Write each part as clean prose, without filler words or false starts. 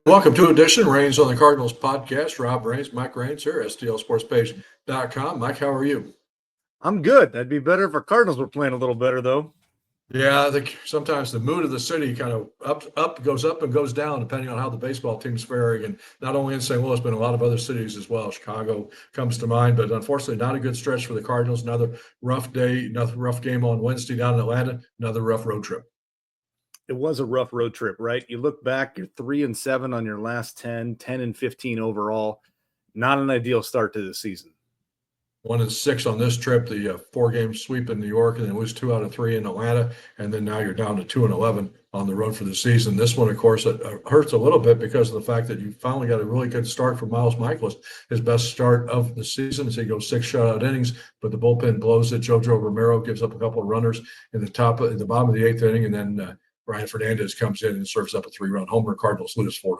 Welcome to edition Reigns on the Cardinals podcast. Rob Reigns, Mike Reigns here, STLSportspage.com. Mike, how are you? I'm good. That'd be better if our Cardinals were playing a little better, though. Yeah, I think sometimes the mood of the city kind of goes up and goes down depending on how the baseball team's faring. And not only in St. Louis, but in a lot of other cities as well. Chicago comes to mind, but unfortunately, not a good stretch for the Cardinals. Another rough day, another rough game on Wednesday down in Atlanta, another rough road trip. It was a rough road trip, right? You look back, you're 3-7 on your last 10, 10-15 overall. Not an ideal start to the season. 1-6 on this trip, the 4-game sweep in New York, and then lose 2 out of 3 in Atlanta, and then now you're down to 2-11 on the road for the season. This one, of course, it hurts a little bit because of the fact that you finally got a really good start for Miles Michaelis, his best start of the season. So he goes 6 shutout innings, but the bullpen blows it. Jojo Romero gives up a couple of runners in the bottom of the 8th inning, and then Ryan Fernandez comes in and serves up a 3-run homer. Cardinals lose 4-1.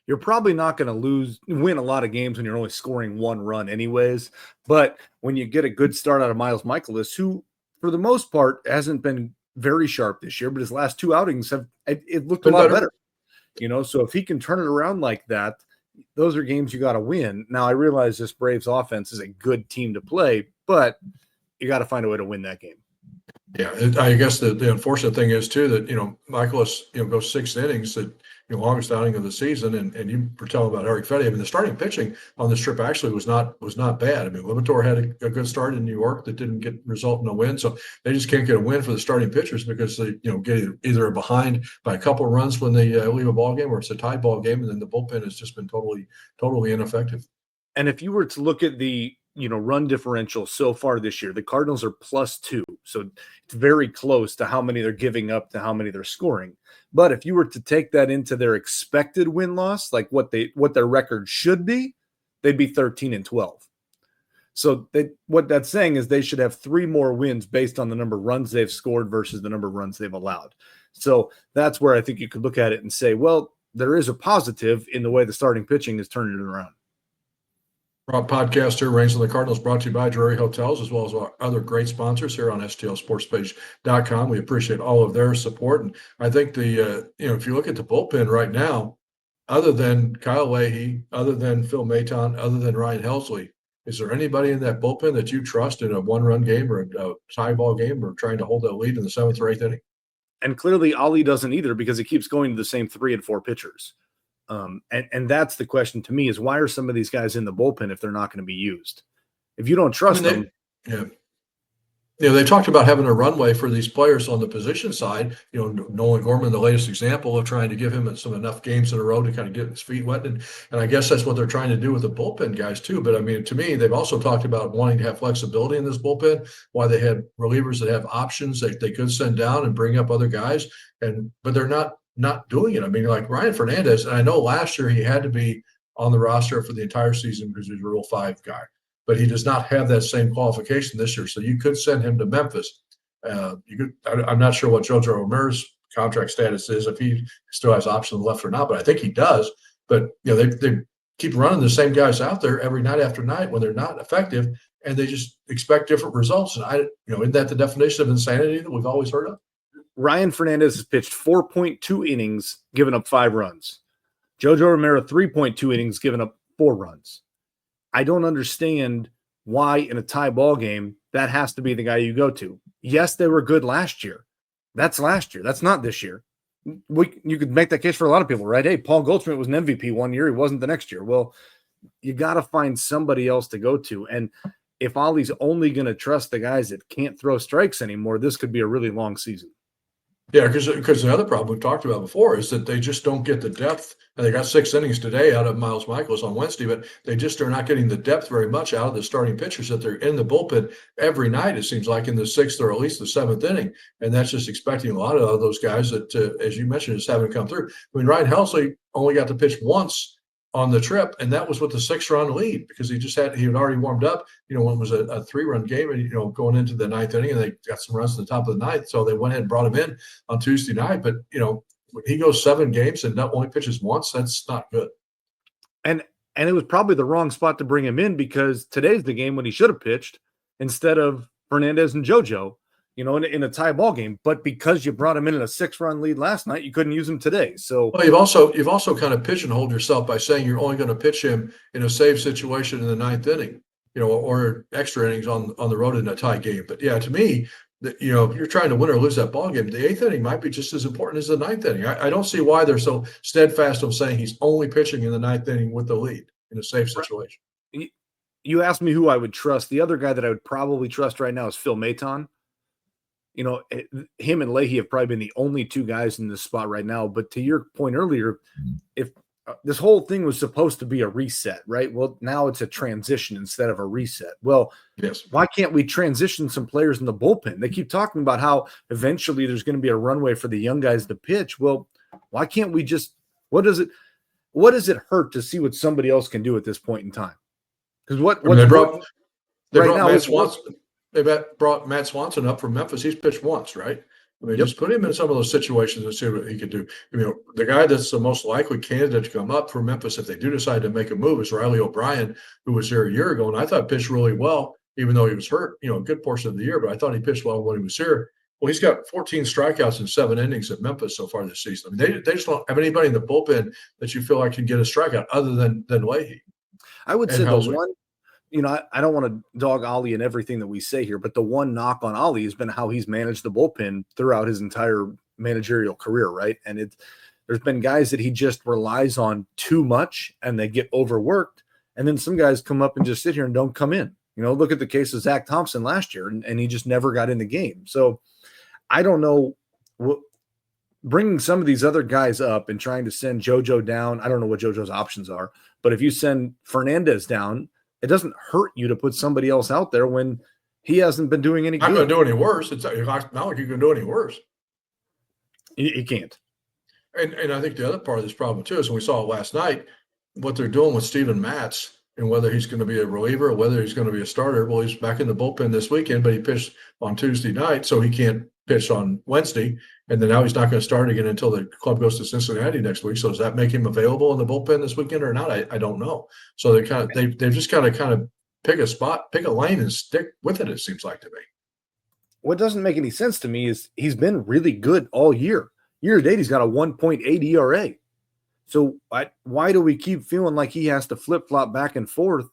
You're probably not going to win a lot of games when you're only scoring 1 run anyways. But when you get a good start out of Miles Michaelis, who for the most part hasn't been very sharp this year, but his last 2 outings it looked a lot better. So if he can turn it around like that, those are games you got to win. Now I realize this Braves offense is a good team to play, but you got to find a way to win that game. Yeah, I guess the unfortunate thing is too that Michaelis goes 6 innings, that longest outing of the season, and you were telling about Eric Fedde. I mean, the starting pitching on this trip actually was not bad. I mean, Limator had a good start in New York that didn't result in a win, so they just can't get a win for the starting pitchers because they get either behind by a couple of runs when they leave a ball game, or it's a tie ball game, and then the bullpen has just been totally ineffective. And if you were to look at the run differential so far this year, the Cardinals are +2. So it's very close to how many they're giving up to how many they're scoring. But if you were to take that into their expected win-loss, like what their record should be, they'd be 13-12. So what that's saying is they should have 3 more wins based on the number of runs they've scored versus the number of runs they've allowed. So that's where I think you could look at it and say, well, there is a positive in the way the starting pitching is turning it around. Rob podcast here, Reigns on the Cardinals, brought to you by Drury Hotels, as well as our other great sponsors here on STLSportspage.com. We appreciate all of their support. And I think if you look at the bullpen right now, other than Kyle Leahy, other than Phil Maton, other than Ryan Helsley, is there anybody in that bullpen that you trust in a 1-run game or a tie ball game or trying to hold that lead in the 7th or 8th inning? And clearly Ali doesn't either, because he keeps going to the same 3 and 4 pitchers. And that's the question to me, is why are some of these guys in the bullpen if they're not going to be used? If you don't trust them. Yeah. They talked about having a runway for these players on the position side. Nolan Gorman, the latest example of trying to give him enough games in a row to kind of get his feet wet. And I guess that's what they're trying to do with the bullpen guys too. But I mean, to me, they've also talked about wanting to have flexibility in this bullpen, why they had relievers that have options that they could send down and bring up other guys. But they're not doing it. I mean, like Ryan Fernandez, and I know last year he had to be on the roster for the entire season because he's a Rule 5 guy, but he does not have that same qualification this year. So you could send him to Memphis. I'm not sure what Jojo Romero's contract status is, if he still has options left or not, but I think he does. But they keep running the same guys out there every night after night when they're not effective, and they just expect different results. And isn't that the definition of insanity that we've always heard of? Ryan Fernandez has pitched 4.2 innings, given up 5 runs. Jojo Romero, 3.2 innings, given up 4 runs. I don't understand why in a tie ball game that has to be the guy you go to. Yes, they were good last year. That's last year. That's not this year. You could make that case for a lot of people, right? Hey, Paul Goldschmidt was an MVP one year. He wasn't the next year. Well, you got to find somebody else to go to. And if Ollie's only going to trust the guys that can't throw strikes anymore, this could be a really long season. Yeah, because the other problem we've talked about before is that they just don't get the depth. And they got 6 innings today out of Miles Michaelis on Wednesday, but they just are not getting the depth very much out of the starting pitchers that they're in the bullpen every night, it seems like, in the 6th or at least the 7th inning. And that's just expecting a lot of those guys that, as you mentioned, just haven't come through. I mean, Ryan Helsley only got to pitch once on the trip, and that was with the 6-run lead because he had already warmed up, when it was a 3-run game, and going into the 9th inning, and they got some runs at the top of the 9th, so they went ahead and brought him in on Tuesday night. But when he goes 7 games and not only pitches once, that's not good. And it was probably the wrong spot to bring him in, because today's the game when he should have pitched instead of Fernandez and JoJo. in a tie ball game. But because you brought him in a 6-run lead last night, you couldn't use him today. So Well, you've also kind of pigeonholed yourself by saying you're only going to pitch him in a save situation in the ninth inning, or extra innings on the road in a tie game. But yeah, to me, if you're trying to win or lose that ball game, the eighth inning might be just as important as the ninth inning. I don't see why they're so steadfast on saying he's only pitching in the ninth inning with the lead in a safe situation. you asked me who I would trust. The other guy that I would probably trust right now is Phil Maton. Him and Leahy have probably been the only two guys in this spot right now. But to your point earlier, if this whole thing was supposed to be a reset, right? Well, now it's a transition instead of a reset. Well, yes. Why can't we transition some players in the bullpen? They keep talking about how eventually there's going to be a runway for the young guys to pitch. Well, why can't we just – what does it hurt to see what somebody else can do at this point in time? Because they brought now Matt is Swanson. They brought Matt Swanson up from Memphis. He's pitched once, right? Yep. Just put him in some of those situations and see what he could do. The guy that's the most likely candidate to come up for Memphis if they do decide to make a move is Riley O'Brien, who was here a year ago, and I thought pitched really well, even though he was hurt, a good portion of the year. But I thought he pitched well when he was here. Well, he's got 14 strikeouts in 7 innings at Memphis so far this season. They just don't have anybody in the bullpen that you feel like can get a strikeout other than Leahy. I would say the one. I don't want to dog Ollie in everything that we say here, but the one knock on Ollie has been how he's managed the bullpen throughout his entire managerial career, right? And there's been guys that he just relies on too much and they get overworked. And then some guys come up and just sit here and don't come in. Look at the case of Zach Thompson last year, and he just never got in the game. So I don't know bringing some of these other guys up and trying to send JoJo down. I don't know what JoJo's options are, but if you send Fernandez down, it doesn't hurt you to put somebody else out there when he hasn't been doing any good. Not going to do any worse. It's not like you can do any worse. He can't. And I think the other part of this problem, too, is when we saw it last night, what they're doing with Steven Matz and whether he's going to be a reliever or whether he's going to be a starter. Well, he's back in the bullpen this weekend, but he pitched on Tuesday night, so he can't pitch on Wednesday. And then now he's not going to start again until the club goes to Cincinnati next week. So does that make him available in the bullpen this weekend or not? I don't know. So they've just got to kind of pick a spot, pick a lane, and stick with it. It seems like to me. What doesn't make any sense to me is he's been really good all year. Year to date, he's got a 1.8 ERA. So why do we keep feeling like he has to flip flop back and forth?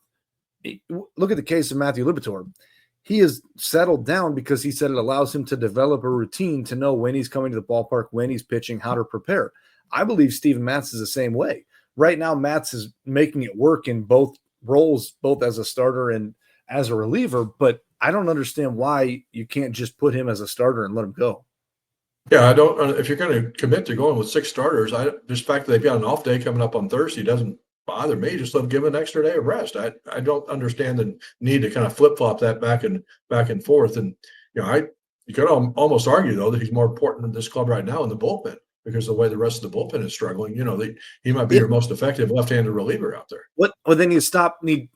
Look at the case of Matthew Liberatore. He has settled down because he said it allows him to develop a routine to know when he's coming to the ballpark, when he's pitching, how to prepare. I believe Steven Matz is the same way. Right now, Matz is making it work in both roles, both as a starter and as a reliever, but I don't understand why you can't just put him as a starter and let him go. Yeah, I don't. If you're going to commit to going with 6 starters, just the fact that they've got an off day coming up on Thursday doesn't bother me. Just let them give him an extra day of rest. I don't understand the need to kind of flip flop that back and forth. And you could almost argue though that he's more important in this club right now in the bullpen because the way the rest of the bullpen is struggling. He might be your most effective left-handed reliever out there. Well, then you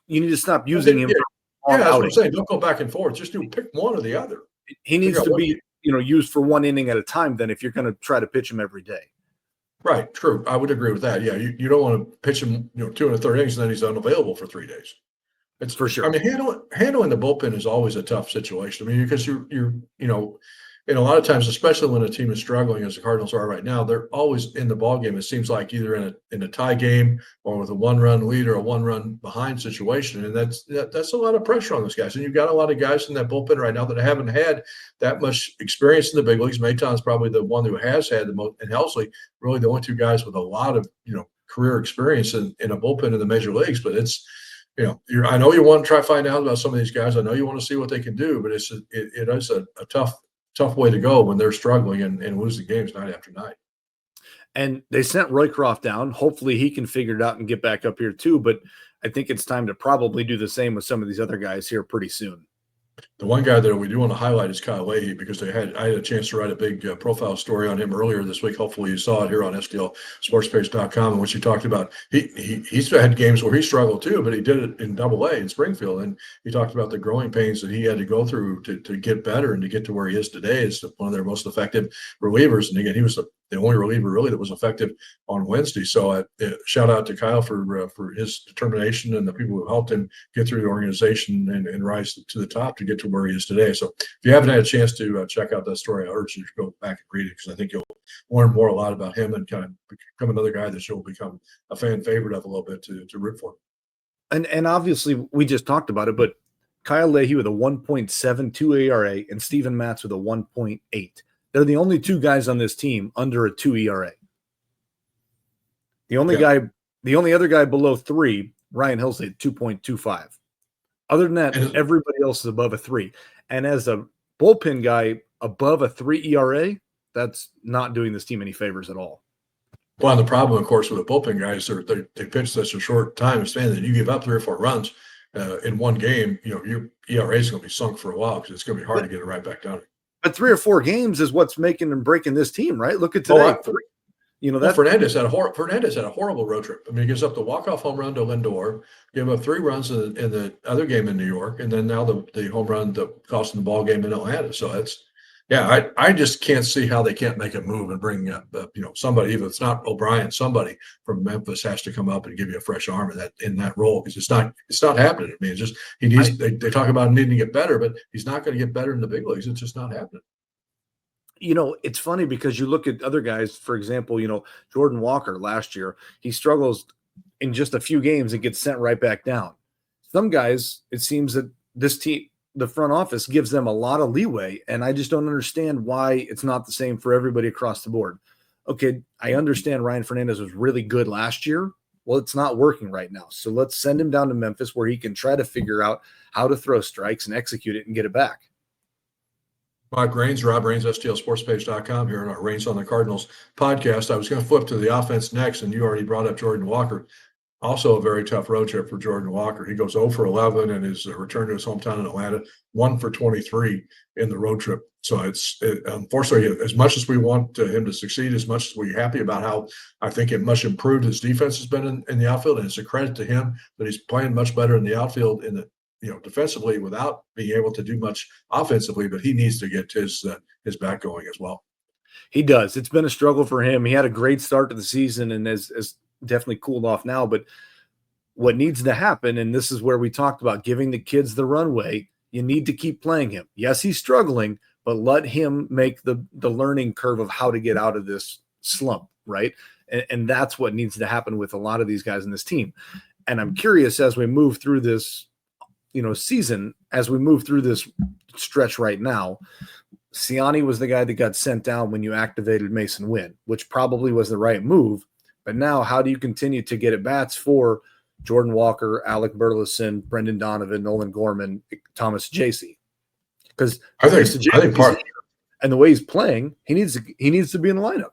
need to stop using him. Yeah, that's what I'm saying. Don't go back and forth. Just pick one or the other. He needs to be used for one inning at a time. Then if you're going to try to pitch him every day. Right. True. I would agree with that. Yeah. You don't want to pitch him, 2 1/3 innings and then he's unavailable for 3 days. It's for sure. I mean, handling the bullpen is always a tough situation. I mean, because you're and a lot of times, especially when a team is struggling as the Cardinals are right now, they're always in the ballgame. It seems like either in a tie game or with a 1-run lead or a 1-run behind situation, and that's a lot of pressure on those guys. And you've got a lot of guys in that bullpen right now that haven't had that much experience in the big leagues. Maton's probably the one who has had the most, and Helsley really the only 2 guys with a lot of career experience in a bullpen in the major leagues. But it's I know you want to try to find out about some of these guys. I know you want to see what they can do, but it is a tough way to go when they're struggling and losing games night after night. And they sent Roycroft down. Hopefully he can figure it out and get back up here too. But I think it's time to probably do the same with some of these other guys here pretty soon. The one guy that we do want to highlight is Kyle Leahy because I had a chance to write a big profile story on him earlier this week. Hopefully you saw it here on STLSportsPage.com in which he talked about he's had games where he struggled too, but he did it in Double-A in Springfield, and he talked about the growing pains that he had to go through to get better and to get to where he is today. It's one of their most effective relievers, and again, he was the only reliever really that was effective on Wednesday. So shout out to Kyle for his determination and the people who helped him get through the organization and rise to the top to get to where he is today. So if you haven't had a chance to check out that story, I urge you to go back and read it, because I think you'll learn more a lot about him and kind of become another guy that you'll become a fan favorite of a little bit to root for. And obviously we just talked about it, but Kyle Leahy with a 1.72 ERA and Steven Matz with a 1.8. They're the only two guys on this team under a 2 ERA. The only other guy below 3, Ryan Helsley at 2.25. Other than that, everybody else is above a 3. And as a bullpen guy above a 3 ERA, that's not doing this team any favors at all. Well, and the problem, of course, with the bullpen guys, they pitch such a short time span that you give up 3 or 4 runs in one game, your ERA is going to be sunk for a while, because it's going to be hard to get it right back down. But 3 or 4 games is what's making and breaking this team, right? Look at today. Fernandez had a horrible road trip. I mean, he gives up the walk-off home run to Lindor, gave up 3 runs in the other game in New York, and then now the home run that cost him the ball game in Atlanta. So I just can't see how they can't make a move and bring up somebody, even if it's not O'Brien, somebody from Memphis has to come up and give you a fresh arm in that role, because it's not happening. I mean, it's just they talk about needing to get better, but he's not going to get better in the big leagues. It's just not happening. It's funny because you look at other guys, for example, Jordan Walker last year, he struggles in just a few games and gets sent right back down. Some guys, it seems that this team, the front office, gives them a lot of leeway, and I just don't understand why it's not the same for everybody across the board. Okay, I understand Ryan Fernandez was really good last year. Well, it's not working right now. So let's send him down to Memphis where he can try to figure out how to throw strikes and execute it and get it back. Rob Rains, STLSportsPage.com here on our Rains on the Cardinals podcast. I was going to flip to the offense next, and you already brought up Jordan Walker. Also a very tough road trip for Jordan Walker. He goes 0 for 11 in his return to his hometown in Atlanta, 1 for 23 in the road trip. So unfortunately, as much as we want him to succeed, as much as we're happy about how I think it much improved his defense has been in the outfield, and it's a credit to him that he's playing much better in the outfield defensively without being able to do much offensively, but he needs to get his back going as well. He does. It's been a struggle for him. He had a great start to the season and has definitely cooled off now, but what needs to happen, and this is where we talked about giving the kids the runway, you need to keep playing him. Yes, he's struggling, but let him make the learning curve of how to get out of this slump, right? And that's what needs to happen with a lot of these guys in this team. And I'm curious, as we move through this season, as we move through this stretch right now, Siani was the guy that got sent down when you activated Mason Wynn, which probably was the right move. But now, how do you continue to get at bats for Jordan Walker, Alec Burleson, Brendan Donovan, Nolan Gorman, Thomas Jaycee? Because I think part and the way he's playing, he needs to be in the lineup.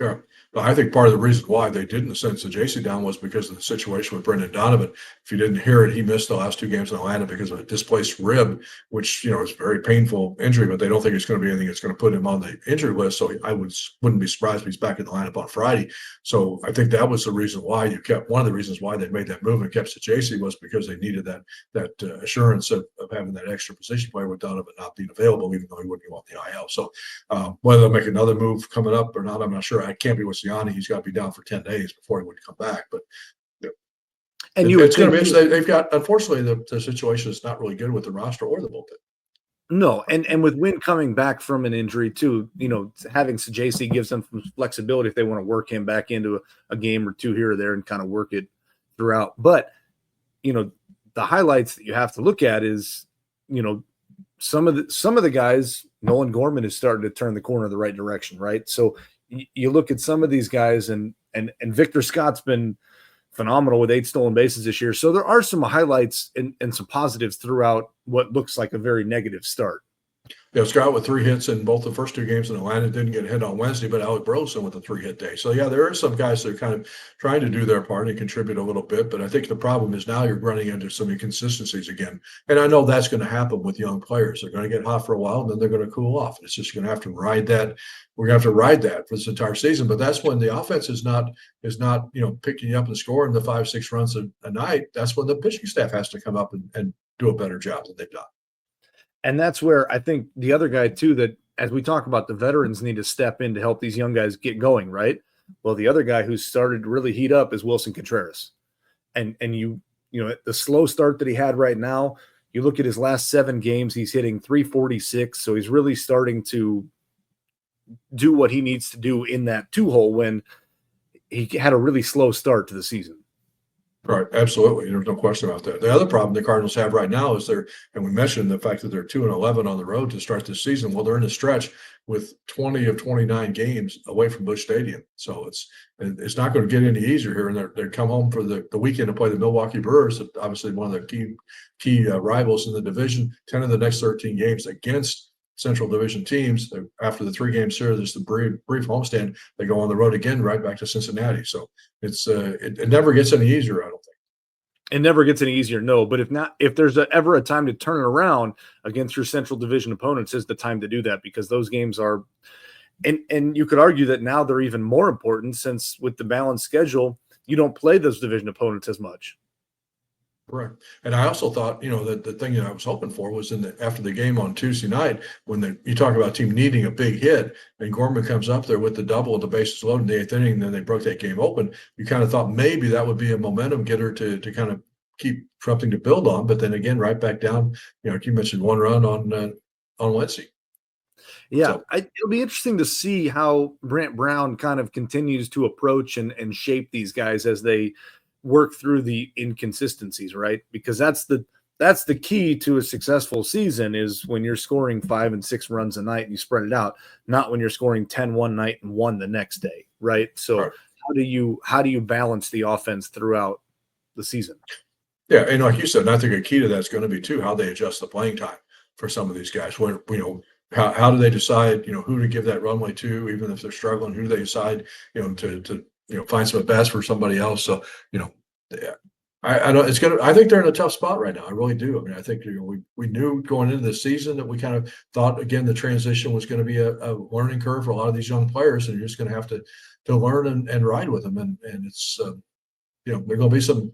Yeah. Well, I think part of the reason why they didn't send Jaycee down was because of the situation with Brendan Donovan. If you didn't hear it, he missed the last 2 games in Atlanta because of a displaced rib, which, is a very painful injury, but they don't think it's going to be anything that's going to put him on the injury list. So I wouldn't be surprised if he's back in the lineup on Friday. So I think that was the reason why one of the reasons why they made that move and kept Jaycee was because they needed that assurance of having that extra position player with Donovan not being available, even though he wouldn't go on the IL. So whether they'll make another move coming up or not, I'm not sure. I can't be with Siani. He's got to be down for 10 days before he would come back. But and it's going to be interesting. They've got, unfortunately, the situation is not really good with the roster or the bullpen. No, and with Wynn coming back from an injury too, having Jaycee gives them some flexibility if they want to work him back into a game or 2 here or there and kind of work it throughout. But the highlights that you have to look at is some of the guys. Nolan Gorman is starting to turn the corner in the right direction, right? So you look at some of these guys, and Victor Scott's been phenomenal with 8 stolen bases this year. So there are some highlights and some positives throughout what looks like a very negative start. Yeah, Scott with 3 hits in both the first 2 games in Atlanta. Didn't get a hit on Wednesday, but Alec Burleson with a 3-hit day. So, yeah, there are some guys that are kind of trying to do their part and contribute a little bit. But I think the problem is now you're running into some inconsistencies again. And I know that's going to happen with young players. They're going to get hot for a while, and then they're going to cool off. It's just going to have to ride that. We're going to have to ride that for this entire season. But that's when the offense is not picking you up and scoring the 5-6 runs a night. That's when the pitching staff has to come up and do a better job than they've done. And that's where I think the other guy, too, that as we talk about, the veterans need to step in to help these young guys get going, right? Well, the other guy who's started to really heat up is Wilson Contreras. And you know, the slow start that he had right now, you look at his last 7 games, he's hitting 346. So he's really starting to do what he needs to do in that 2-hole when he had a really slow start to the season. Right, absolutely. There's no question about that. The other problem the Cardinals have right now is and we mentioned the fact that they're 2-11 on the road to start this season. Well, they're in a stretch with 20 of 29 games away from Busch Stadium, so it's not going to get any easier here. And they come home for the weekend to play the Milwaukee Brewers, obviously one of the key rivals in the division. 10 of the next 13 games against Central Division teams. After the 3-game series, there's the brief homestand. They go on the road again, right back to Cincinnati. So it never gets any easier, I don't think. It never gets any easier, no. But if there's ever a time to turn it around against your Central Division opponents, is the time to do that, because those games are, and you could argue that now they're even more important, since with the balanced schedule, you don't play those division opponents as much. Correct. And I also thought, that the thing that I was hoping for was after the game on Tuesday night, when you talk about a team needing a big hit, and Gorman comes up there with the double and the bases loaded in the 8th inning, and then they broke that game open. You kind of thought maybe that would be a momentum getter to kind of keep something to build on. But then again, right back down. You mentioned 1 run on Wednesday. Yeah, So, it'll be interesting to see how Brant Brown kind of continues to approach and shape these guys as they work through the inconsistencies, right? Because that's the key to a successful season, is when you're scoring 5 and 6 runs a night and you spread it out, not when you're scoring 10 one night and 1 the next day, right? So right. how do you balance the offense throughout the season? Yeah, and like you said, and I think a key to that is going to be too how they adjust the playing time for some of these guys. When how do they decide who to give that runway to, even if they're struggling? Who do they decide to find some at bats for somebody else? So yeah, I don't. It's gonna. I think they're in a tough spot right now. I really do. I mean, I think we knew going into the season that we kind of thought again the transition was going to be a learning curve for a lot of these young players, and you're just going to have to learn and ride with them. And it's there are going to be some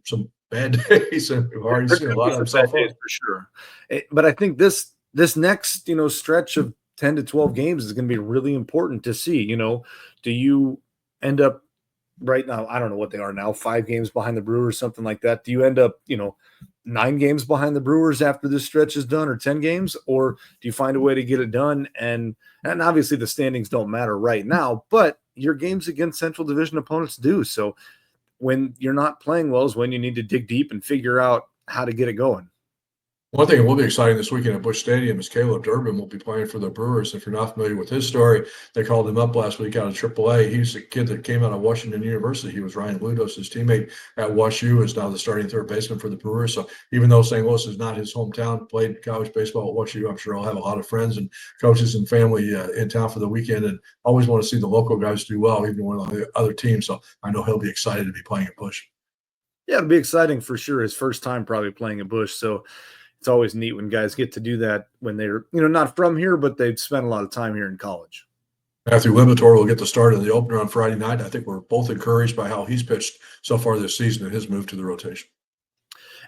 bad days, and we've already seen a lot of them so far. For sure. But I think this next stretch of 10 to 12 games is going to be really important to see. Do you end up right now? I don't know what they are now, 5 games behind the Brewers, something like that. Do you end up 9 games behind the Brewers after this stretch is done, or 10 games, or do you find a way to get it done? And obviously the standings don't matter right now, but your games against Central Division opponents do. So when you're not playing well is when you need to dig deep and figure out how to get it going. One thing that will be exciting this weekend at Busch Stadium is Caleb Durbin will be playing for the Brewers. If you're not familiar with his story, they called him up last week out of AAA. He's a kid that came out of Washington University. He was Ryan Ludos' teammate at WashU, is now the starting third baseman for the Brewers. So even though St. Louis is not his hometown, played college baseball at WashU, I'm sure he'll have a lot of friends and coaches and family in town for the weekend, and always want to see the local guys do well, even one of the other teams. So I know he'll be excited to be playing at Busch. Yeah, it'll be exciting for sure. His first time probably playing at Busch. So it's always neat when guys get to do that when they're, not from here, but they've spent a lot of time here in college. Matthew Libator will get the start of the opener on Friday night. I think we're both encouraged by how he's pitched so far this season and his move to the rotation.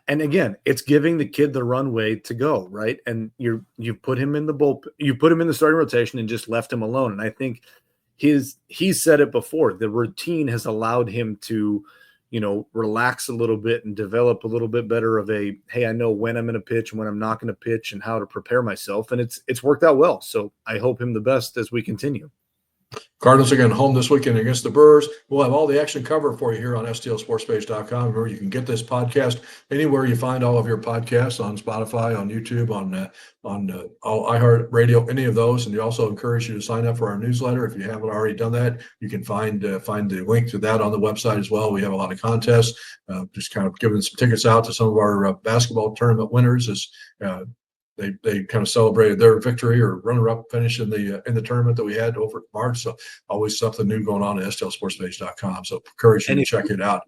And again, it's giving the kid the runway to go, right? And you put him in the bullpen, you put him in the starting rotation and just left him alone. And I think he said it before, the routine has allowed him to relax a little bit and develop a little bit better of hey, I know when I'm going to pitch and when I'm not going to pitch and how to prepare myself. And it's worked out well. So I hope him the best as we continue. Cardinals again home this weekend against the Brewers. We'll have all the action covered for you here on stlsportspage.com. Remember, you can get this podcast anywhere you find all of your podcasts, on Spotify, on YouTube, on all iHeartRadio, any of those. And we also encourage you to sign up for our newsletter. If you haven't already done that, you can find the link to that on the website as well. We have a lot of contests, just kind of giving some tickets out to some of our basketball tournament winners as They kind of celebrated their victory or runner-up finish in the tournament that we had over at March. So always something new going on at stlsportspage.com. So encourage you to check it out.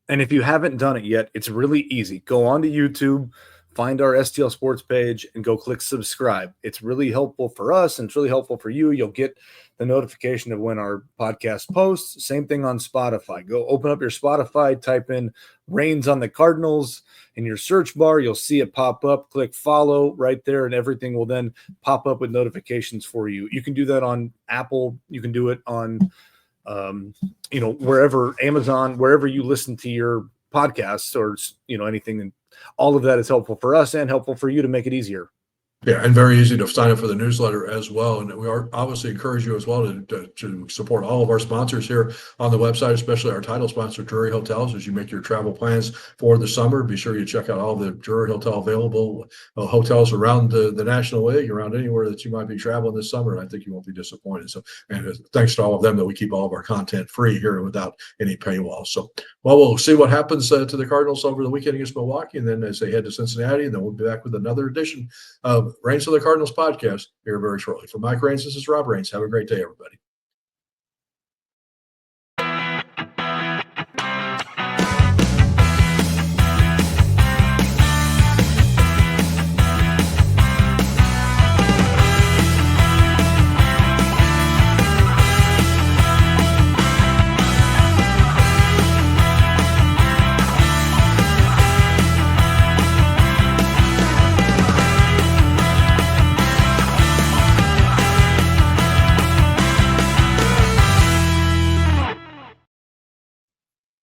And if you haven't done it yet, it's really easy. Go on to YouTube, find our STL Sports page and go click subscribe. It's really helpful for us and it's really helpful for you. You'll get the notification of when our podcast posts. Same thing on Spotify. Go open up your Spotify, type in Reigns on the Cardinals in your search bar. You'll see it pop up. Click follow right there, and everything will then pop up with notifications for you. You can do that on Apple. You can do it on, wherever, Amazon, wherever you listen to your podcasts or, anything. And all of that is helpful for us and helpful for you to make it easier. Yeah, and very easy to sign up for the newsletter as well. And we are obviously encourage you as well to support all of our sponsors here on the website, especially our title sponsor, Drury Hotels. As you make your travel plans for the summer, be sure you check out all the Drury Hotel available hotels around the National League, around anywhere that you might be traveling this summer. And I think you won't be disappointed. So, and thanks to all of them that we keep all of our content free here without any paywall. So, well, we'll see what happens to the Cardinals over the weekend against Milwaukee, and then as they head to Cincinnati, and then we'll be back with another edition of Reigns of the Cardinals podcast here very shortly. For Mike Reigns, this is Rob Reigns. Have a great day, everybody.